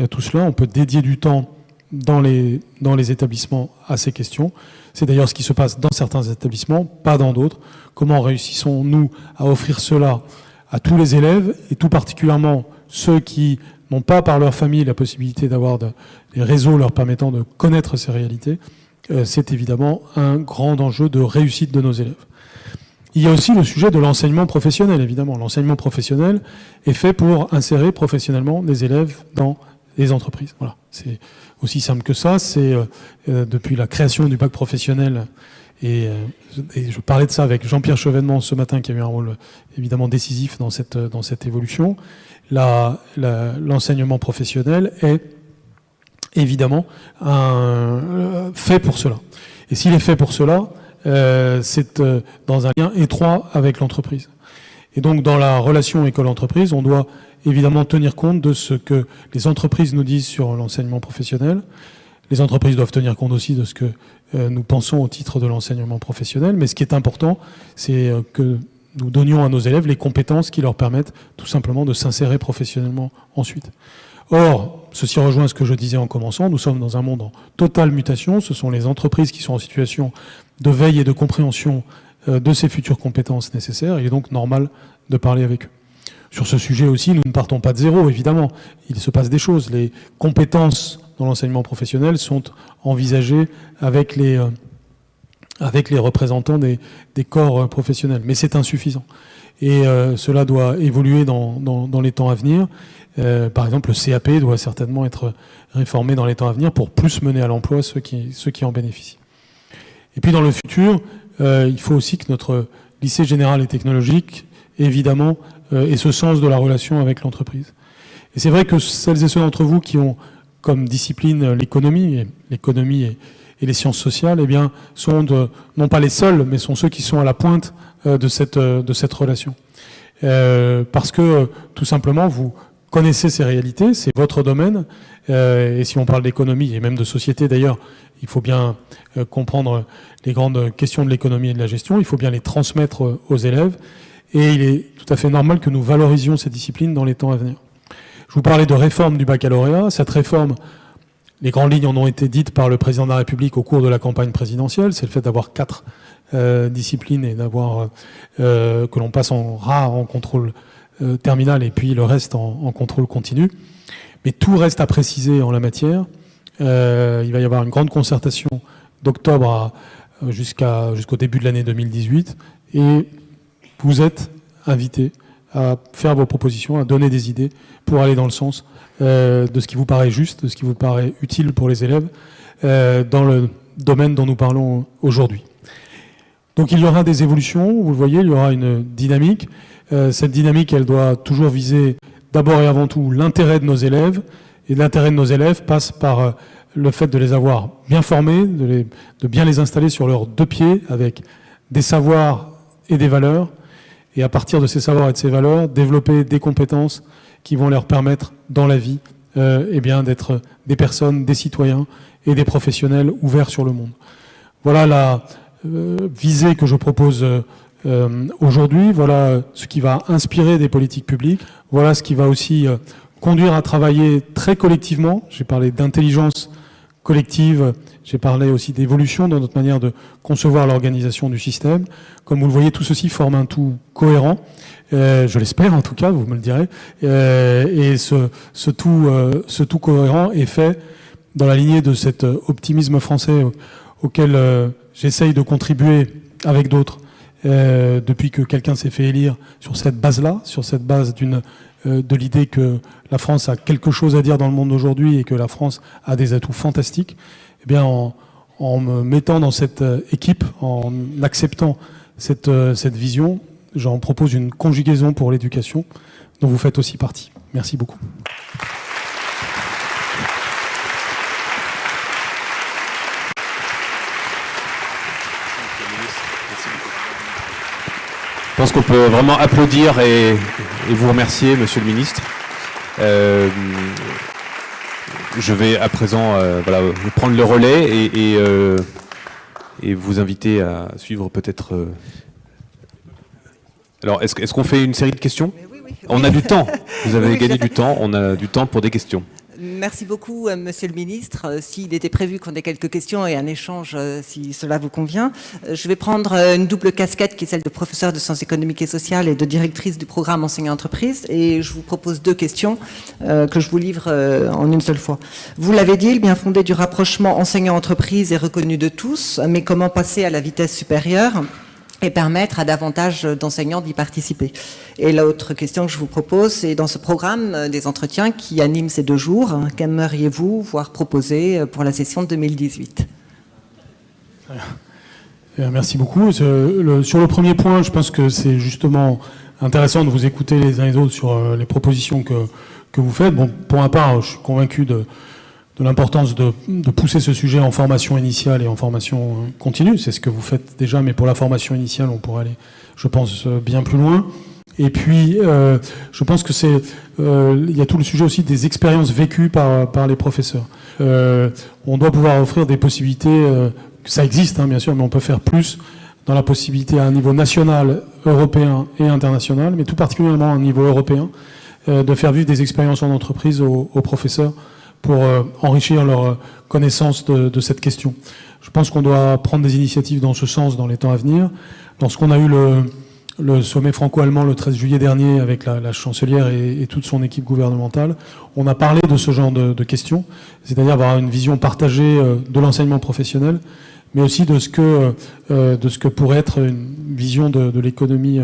tout cela, on peut dédier du temps dans les établissements à ces questions. C'est d'ailleurs ce qui se passe dans certains établissements, pas dans d'autres. Comment réussissons-nous à offrir cela à tous les élèves, et tout particulièrement ceux qui n'ont pas par leur famille la possibilité d'avoir des réseaux leur permettant de connaître ces réalités? C'est évidemment un grand enjeu de réussite de nos élèves. Il y a aussi le sujet de l'enseignement professionnel, évidemment. L'enseignement professionnel est fait pour insérer professionnellement des élèves dans les entreprises. Voilà, c'est aussi simple que ça. C'est depuis la création du bac professionnel, et je parlais de ça avec Jean-Pierre Chevènement ce matin, qui a eu un rôle évidemment décisif dans cette évolution. L'enseignement professionnel est évidemment fait pour cela. Et s'il est fait pour cela, c'est dans un lien étroit avec l'entreprise. Et donc dans la relation école-entreprise, on doit évidemment tenir compte de ce que les entreprises nous disent sur l'enseignement professionnel. Les entreprises doivent tenir compte aussi de ce que nous pensons au titre de l'enseignement professionnel. Mais ce qui est important, c'est que nous donnions à nos élèves les compétences qui leur permettent tout simplement de s'insérer professionnellement ensuite. Or, ceci rejoint ce que je disais en commençant, nous sommes dans un monde en totale mutation. Ce sont les entreprises qui sont en situation de veille et de compréhension de ces futures compétences nécessaires. Il est donc normal de parler avec eux. Sur ce sujet aussi, nous ne partons pas de zéro, évidemment. Il se passe des choses. Les compétences dans l'enseignement professionnel sont envisagées avec les représentants des corps professionnels. Mais c'est insuffisant. Et cela doit évoluer dans les temps à venir. Par exemple, le CAP doit certainement être réformé dans les temps à venir pour plus mener à l'emploi ceux qui en bénéficient. Et puis dans le futur, il faut aussi que notre lycée général et technologique, évidemment, ait ce sens de la relation avec l'entreprise. Et c'est vrai que celles et ceux d'entre vous qui ont comme discipline l'économie et les sciences sociales, eh bien, sont non pas les seuls, mais sont ceux qui sont à la pointe de cette relation. Parce que, tout simplement, vous connaissez ces réalités, c'est votre domaine, et si on parle d'économie, et même de société d'ailleurs, il faut bien comprendre les grandes questions de l'économie et de la gestion, il faut bien les transmettre aux élèves, et il est tout à fait normal que nous valorisions ces disciplines dans les temps à venir. Je vous parlais de réforme du baccalauréat. Cette réforme, les grandes lignes en ont été dites par le président de la République au cours de la campagne présidentielle. C'est le fait d'avoir 4 disciplines et d'avoir que l'on passe en contrôle terminal et puis le reste en contrôle continu. Mais tout reste à préciser en la matière. Il va y avoir une grande concertation d'octobre jusqu'au début de l'année 2018 et vous êtes invités à faire vos propositions, à donner des idées pour aller dans le sens de ce qui vous paraît juste, de ce qui vous paraît utile pour les élèves dans le domaine dont nous parlons aujourd'hui. Donc il y aura des évolutions, vous le voyez, il y aura une dynamique. Cette dynamique, elle doit toujours viser d'abord et avant tout l'intérêt de nos élèves. Et l'intérêt de nos élèves passe par le fait de les avoir bien formés, de bien les installer sur leurs 2 pieds avec des savoirs et des valeurs. Et à partir de ces savoirs et de ces valeurs, développer des compétences qui vont leur permettre, dans la vie, eh bien d'être des personnes, des citoyens et des professionnels ouverts sur le monde. Voilà la visée que je propose aujourd'hui, voilà ce qui va inspirer des politiques publiques, voilà ce qui va aussi conduire à travailler très collectivement. J'ai parlé d'intelligence collective, j'ai parlé aussi d'évolution dans notre manière de concevoir l'organisation du système. Comme vous le voyez, tout ceci forme un tout cohérent, je l'espère en tout cas, vous me le direz, et ce tout cohérent est fait dans la lignée de cet optimisme français auquel j'essaye de contribuer avec d'autres depuis que quelqu'un s'est fait élire sur cette base-là, sur cette base de l'idée que la France a quelque chose à dire dans le monde d'aujourd'hui et que la France a des atouts fantastiques. Eh bien, en me mettant dans cette équipe, en acceptant cette vision, j'en propose une conjugaison pour l'éducation dont vous faites aussi partie. Merci beaucoup. Je pense qu'on peut vraiment applaudir et vous remercier, Monsieur le Ministre. Je vais à présent prendre le relais et vous inviter à suivre peut-être... Alors, est-ce qu'on fait une série de questions ? Oui. On a du temps. Vous avez gagné du temps. On a du temps pour des questions. Merci beaucoup, Monsieur le Ministre. S'il était prévu qu'on ait quelques questions et un échange, si cela vous convient, je vais prendre une double casquette qui est celle de professeur de sciences économiques et sociales et de directrice du programme enseignant-entreprise. Et je vous propose 2 questions que je vous livre en une seule fois. Vous l'avez dit, le bien fondé du rapprochement enseignant-entreprise est reconnu de tous, mais comment passer à la vitesse supérieure et permettre à davantage d'enseignants d'y participer. Et l'autre question que je vous propose, c'est dans ce programme des entretiens qui anime ces 2 jours, qu'aimeriez-vous voir proposer pour la session de 2018 ? Merci beaucoup. Sur le premier point, je pense que c'est justement intéressant de vous écouter les uns et les autres sur les propositions que vous faites. Bon, pour ma part, je suis convaincu de l'importance de pousser ce sujet en formation initiale et en formation continue. C'est ce que vous faites déjà, mais pour la formation initiale, on pourrait aller, je pense, bien plus loin. Et puis, je pense que il y a tout le sujet aussi des expériences vécues par les professeurs. On doit pouvoir offrir des possibilités, ça existe, bien sûr, mais on peut faire plus dans la possibilité à un niveau national, européen et international, mais tout particulièrement à un niveau européen, de faire vivre des expériences en entreprise aux professeurs pour enrichir leur connaissance de cette question. Je pense qu'on doit prendre des initiatives dans ce sens dans les temps à venir. Lorsqu'on a eu le sommet franco-allemand le 13 juillet dernier avec la chancelière et toute son équipe gouvernementale, on a parlé de ce genre de questions, c'est-à-dire avoir une vision partagée de l'enseignement professionnel, mais aussi de ce que pourrait être une vision de l'économie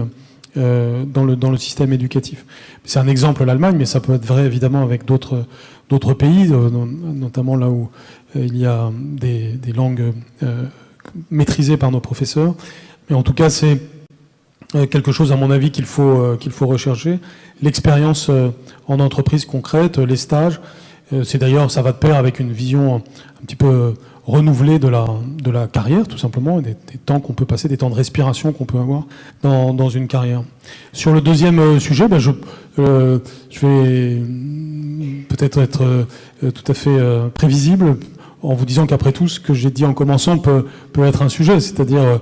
dans le système éducatif. C'est un exemple, l'Allemagne, mais ça peut être vrai évidemment avec d'autres pays, notamment là où il y a des langues maîtrisées par nos professeurs. Mais en tout cas, c'est quelque chose, à mon avis, qu'il faut rechercher. L'expérience en entreprise concrète, les stages, c'est d'ailleurs, ça va de pair avec une vision un petit peu renouvelée de la carrière, tout simplement, des temps qu'on peut passer, des temps de respiration qu'on peut avoir dans une carrière. Sur le deuxième sujet, je vais peut-être être tout à fait prévisible en vous disant qu'après tout, ce que j'ai dit en commençant peut être un sujet, c'est-à-dire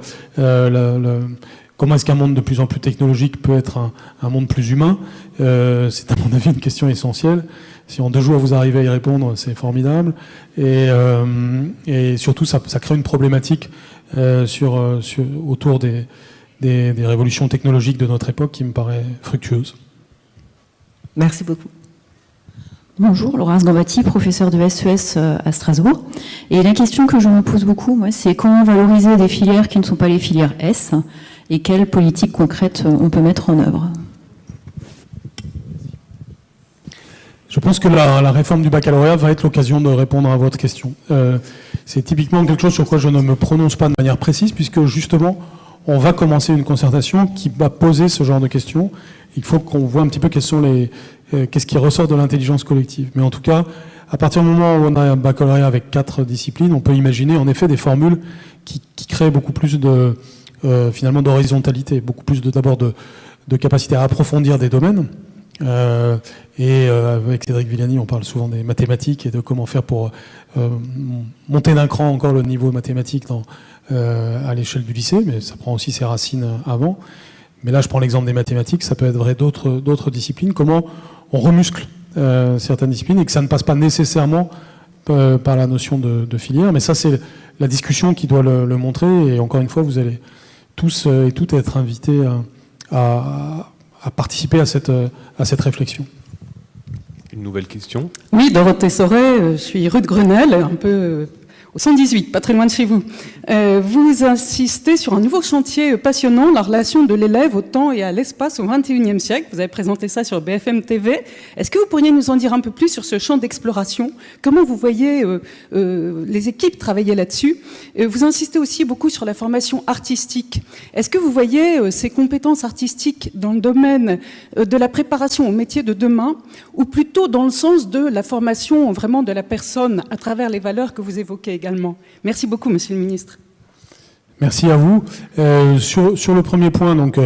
comment est-ce qu'un monde de plus en plus technologique peut être un monde plus humain. C'est à mon avis une question essentielle. Si en 2 jours vous arrivez à y répondre, c'est formidable. Et surtout, ça crée une problématique autour des révolutions technologiques de notre époque qui me paraît fructueuse. Merci beaucoup. Bonjour, Laurence Gambatti, professeure de SES à Strasbourg. Et la question que je me pose beaucoup, moi, c'est comment valoriser des filières qui ne sont pas les filières S et quelles politiques concrètes on peut mettre en œuvre. Je pense que la réforme du baccalauréat va être l'occasion de répondre à votre question. C'est typiquement quelque chose sur quoi je ne me prononce pas de manière précise, puisque justement, on va commencer une concertation qui va poser ce genre de questions. Il faut qu'on voit un petit peu qu'est-ce qui ressort de l'intelligence collective. Mais en tout cas, à partir du moment où on a un baccalauréat avec 4 disciplines, on peut imaginer en effet des formules qui créent beaucoup plus finalement d'horizontalité, beaucoup plus d'abord de capacité à approfondir des domaines, Avec Cédric Villani, on parle souvent des mathématiques et de comment faire pour monter d'un cran encore le niveau mathématique à l'échelle du lycée, mais ça prend aussi ses racines avant. Mais là, je prends l'exemple des mathématiques, ça peut être vrai d'autres disciplines. Comment on remuscle certaines disciplines et que ça ne passe pas nécessairement par la notion de filière. Mais ça, c'est la discussion qui doit le montrer. Et encore une fois, vous allez tous et toutes être invités à participer à cette réflexion. Une nouvelle question. Oui, Dorothée Sauret, je suis rue de Grenelle, un peu au 118, pas très loin de chez vous. Vous insistez sur un nouveau chantier passionnant, la relation de l'élève au temps et à l'espace au XXIe siècle. Vous avez présenté ça sur BFM TV. Est-ce que vous pourriez nous en dire un peu plus sur ce champ d'exploration? Comment vous voyez les équipes travailler là-dessus? Vous insistez aussi beaucoup sur la formation artistique. Est-ce que vous voyez ces compétences artistiques dans le domaine de la préparation au métier de demain, ou plutôt dans le sens de la formation vraiment de la personne à travers les valeurs que vous évoquez également? Merci beaucoup, Monsieur le Ministre. Merci à vous. Sur le premier point, donc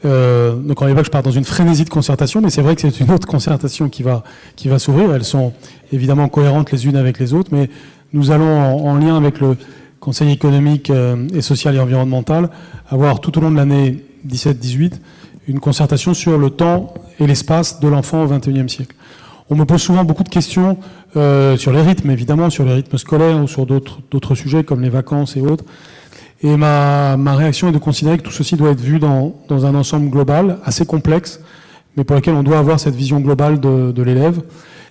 on évoque, je pars dans une frénésie de concertation, mais c'est vrai que c'est une autre concertation qui va s'ouvrir. Elles sont évidemment cohérentes les unes avec les autres, mais nous allons, en lien avec le Conseil économique et social et environnemental, avoir tout au long de l'année 17-18 une concertation sur le temps et l'espace de l'enfant au XXIe siècle. On me pose souvent beaucoup de questions sur les rythmes, évidemment, sur les rythmes scolaires ou sur d'autres sujets comme les vacances et autres. Et ma réaction est de considérer que tout ceci doit être vu dans un ensemble global, assez complexe, mais pour lequel on doit avoir cette vision globale de l'élève.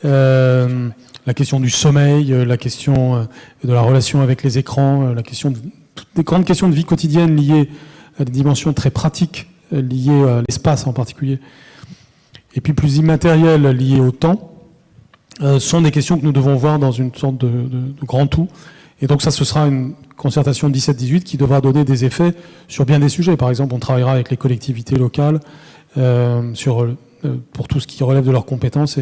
La question du sommeil, la question de la relation avec les écrans, la question toutes les grandes questions de vie quotidienne liées à des dimensions très pratiques, liées à l'espace en particulier, et puis plus immatérielles liées au temps, sont des questions que nous devons voir dans une sorte de grand tout. Et donc ça, ce sera une concertation 17-18 qui devra donner des effets sur bien des sujets. Par exemple, on travaillera avec les collectivités locales pour tout ce qui relève de leurs compétences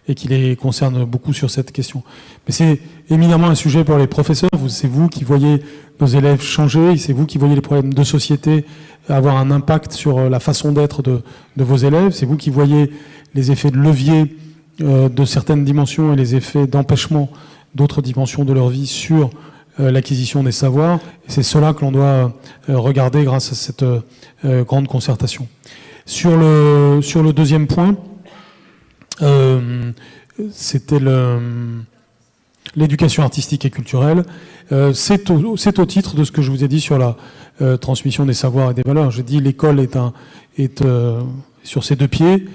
et qui les concerne beaucoup sur cette question. Mais c'est éminemment un sujet pour les professeurs. C'est vous qui voyez nos élèves changer, c'est vous qui voyez les problèmes de société avoir un impact sur la façon d'être de vos élèves, c'est vous qui voyez les effets de levier de certaines dimensions et les effets d'empêchement d'autres dimensions de leur vie sur l'acquisition des savoirs. Et c'est cela que l'on doit regarder grâce à cette grande concertation. Sur le deuxième point, c'était l'éducation artistique et culturelle. C'est au titre de ce que je vous ai dit sur la transmission des savoirs et des valeurs. Je dis l'école est sur ses deux pieds.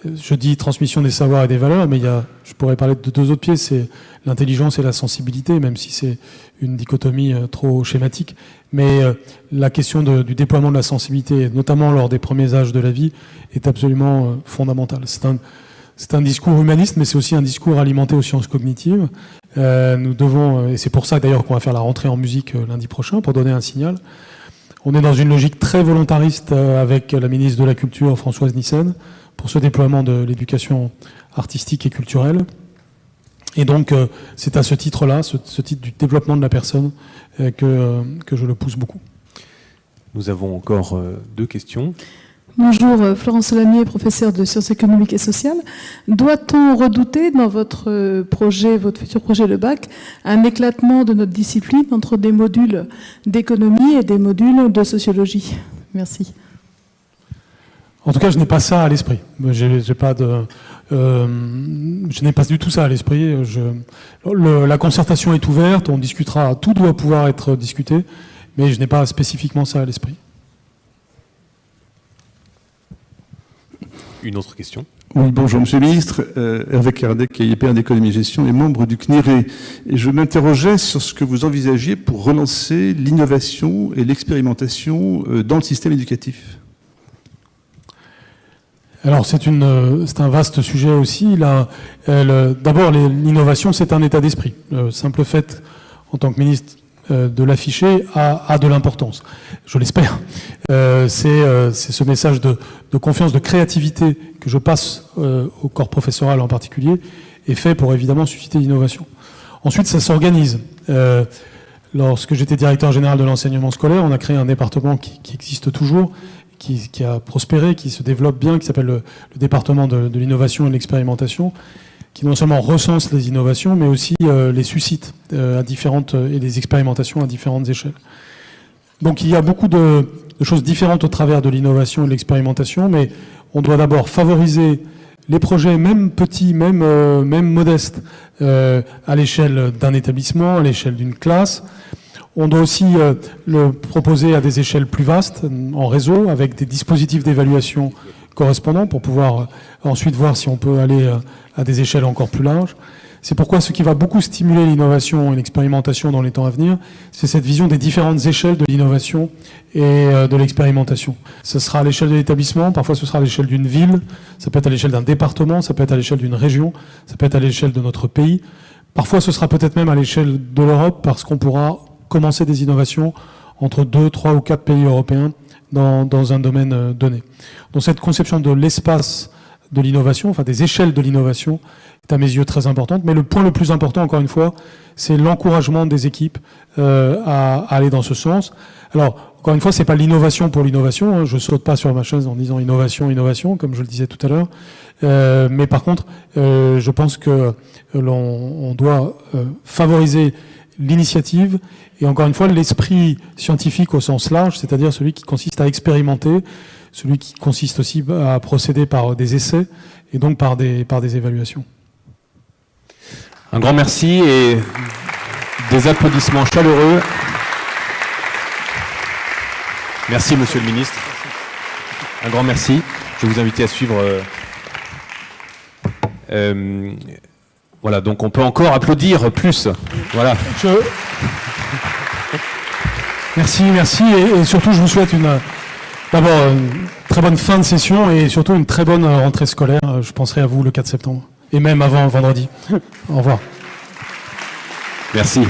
Je dis transmission des savoirs et des valeurs, mais je pourrais parler de deux autres pieds, c'est l'intelligence et la sensibilité, même si c'est une dichotomie trop schématique. Mais la question du déploiement de la sensibilité, notamment lors des premiers âges de la vie, est absolument fondamentale. C'est un discours humaniste, mais c'est aussi un discours alimenté aux sciences cognitives. Nous devons, et c'est pour ça d'ailleurs qu'on va faire la rentrée en musique lundi prochain, pour donner un signal. On est dans une logique très volontariste avec la ministre de la Culture, Françoise Nyssen, pour ce déploiement de l'éducation artistique et culturelle. Et donc, c'est à ce titre-là, ce titre du développement de la personne, que je le pousse beaucoup. Nous avons encore deux questions. Bonjour, Florence Solamier, professeure de sciences économiques et sociales. Doit-on redouter dans votre futur projet, le bac, un éclatement de notre discipline entre des modules d'économie et des modules de sociologie? Merci. En tout cas, je n'ai pas ça à l'esprit. Je n'ai pas du tout ça à l'esprit. La concertation est ouverte, on discutera, tout doit pouvoir être discuté, mais je n'ai pas spécifiquement ça à l'esprit. Une autre question. Oui, bonjour Monsieur le Ministre, Hervé Kardec, IEP d'économie et gestion et membre du CNIRE. Et je m'interrogeais sur ce que vous envisagiez pour relancer l'innovation et l'expérimentation dans le système éducatif. Alors c'est un vaste sujet aussi. D'abord, l'innovation, c'est un état d'esprit. Le simple fait, en tant que ministre, de l'afficher a de l'importance. Je l'espère. C'est ce message de confiance, de créativité que je passe au corps professoral en particulier, est fait pour évidemment susciter l'innovation. Ensuite, ça s'organise. Lorsque j'étais directeur général de l'enseignement scolaire, on a créé un département qui existe toujours, qui a prospéré, qui se développe bien, qui s'appelle le département de l'innovation et de l'expérimentation, qui non seulement recense les innovations, mais aussi les suscite et les expérimentations à différentes échelles. Donc il y a beaucoup de choses différentes au travers de l'innovation et de l'expérimentation, mais on doit d'abord favoriser les projets, même petits, même modestes, à l'échelle d'un établissement, à l'échelle d'une classe. On doit aussi le proposer à des échelles plus vastes, en réseau, avec des dispositifs d'évaluation correspondants pour pouvoir ensuite voir si on peut aller à des échelles encore plus larges. C'est pourquoi ce qui va beaucoup stimuler l'innovation et l'expérimentation dans les temps à venir, c'est cette vision des différentes échelles de l'innovation et de l'expérimentation. Ce sera à l'échelle de l'établissement, parfois ce sera à l'échelle d'une ville, ça peut être à l'échelle d'un département, ça peut être à l'échelle d'une région, ça peut être à l'échelle de notre pays. Parfois ce sera peut-être même à l'échelle de l'Europe, parce qu'on pourra commencer des innovations entre 2, 3 ou 4 pays européens dans un domaine donné. Donc cette conception de l'espace de l'innovation, enfin des échelles de l'innovation, est à mes yeux très importante. Mais le point le plus important, encore une fois, c'est l'encouragement des équipes à aller dans ce sens. Alors, encore une fois, c'est pas l'innovation pour l'innovation, hein. Je saute pas sur ma chaise en disant innovation, innovation, comme je le disais tout à l'heure. Mais par contre, je pense que on doit favoriser l'initiative et encore une fois l'esprit scientifique au sens large, c'est-à-dire celui qui consiste à expérimenter, celui qui consiste aussi à procéder par des essais et donc par des évaluations. Un grand merci et des applaudissements chaleureux. Merci, Monsieur le Ministre. Un grand merci. Je vais vous inviter à suivre. Voilà, donc on peut encore applaudir plus. Voilà. Merci et surtout je vous souhaite d'abord une très bonne fin de session et surtout une très bonne rentrée scolaire. Je penserai à vous le 4 septembre et même avant vendredi. Au revoir. Merci.